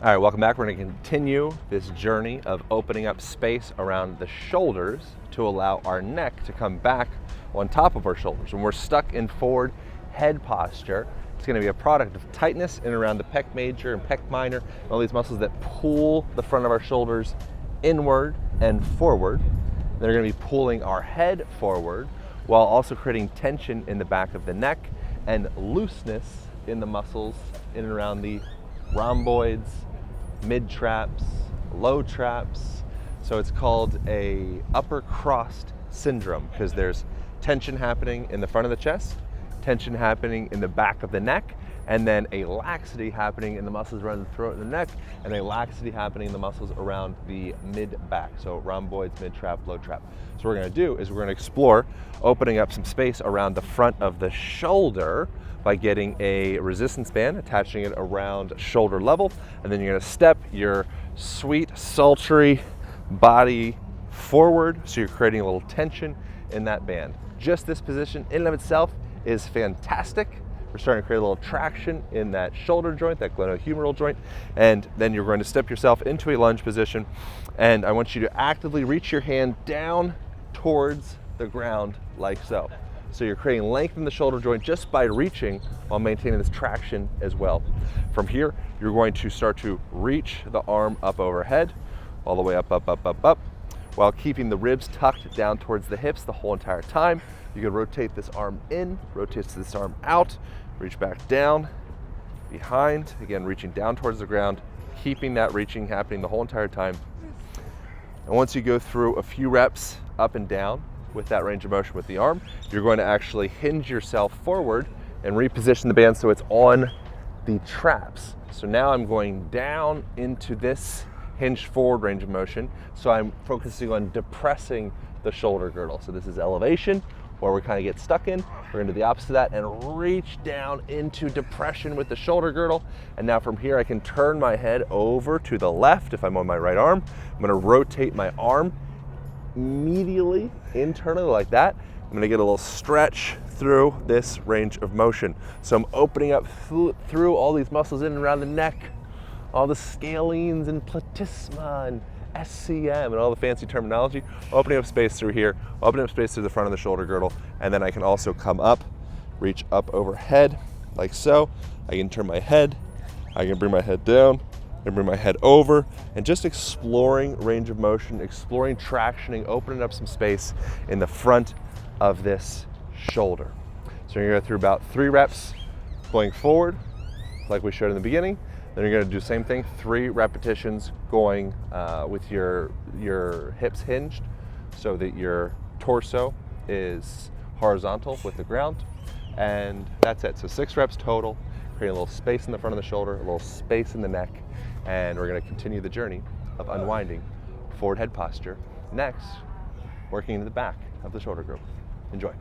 All right, welcome back. We're going to continue this journey of opening up space around the shoulders to allow our neck to come back on top of our shoulders. When we're stuck in forward head posture, it's going to be a product of tightness in and around the pec major and pec minor, and all these muscles that pull the front of our shoulders inward and forward. They're going to be pulling our head forward while also creating tension in the back of the neck and looseness in the muscles in and around the rhomboids, mid traps, low traps. So it's called a upper crossed syndrome because there's tension happening in the front of the chest, tension happening in the back of the neck, and then a laxity happening in the muscles around the throat and the neck, and a laxity happening in the muscles around the mid back. So rhomboids, mid trap, low trap. So what we're going to do is we're going to explore opening up some space around the front of the shoulder by getting a resistance band, attaching it around shoulder level, and then you're going to step your sweet, sultry body forward, so you're creating a little tension in that band. Just this position in and of itself is fantastic. We're starting to create a little traction in that shoulder joint, that glenohumeral joint, and then you're going to step yourself into a lunge position, and I want you to actively reach your hand down towards the ground like so. So you're creating length in the shoulder joint just by reaching while maintaining this traction as well. From here, you're going to start to reach the arm up overhead, all the way up, up, up, up, up, while keeping the ribs tucked down towards the hips the whole entire time. You can rotate this arm in, rotate this arm out, reach back down, behind, again, reaching down towards the ground, keeping that reaching happening the whole entire time. And once you go through a few reps up and down with that range of motion with the arm, you're going to actually hinge yourself forward and reposition the band so it's on the traps. So now I'm going down into this hinged forward range of motion, so I'm focusing on depressing the shoulder girdle. So this is elevation, where we kind of get stuck in. We're gonna do the opposite of that and reach down into depression with the shoulder girdle. And now from here, I can turn my head over to the left if I'm on my right arm. I'm gonna rotate my arm medially, internally like that. I'm gonna get a little stretch through this range of motion. So I'm opening up through all these muscles in and around the neck, all the scalenes and platysma and SCM and all the fancy terminology, opening up space through here, opening up space through the front of the shoulder girdle, and then I can also come up, reach up overhead like so. I can turn my head, I can bring my head down, and bring my head over, and just exploring range of motion, exploring tractioning, opening up some space in the front of this shoulder. So you're gonna go through about 3 reps going forward, like we showed in the beginning. Then you're gonna do the same thing, 3 repetitions going with your hips hinged so that your torso is horizontal with the ground. And that's it. So 6 reps total, creating a little space in the front of the shoulder, a little space in the neck, and we're gonna continue the journey of unwinding forward head posture. Next, working into the back of the shoulder girdle. Enjoy.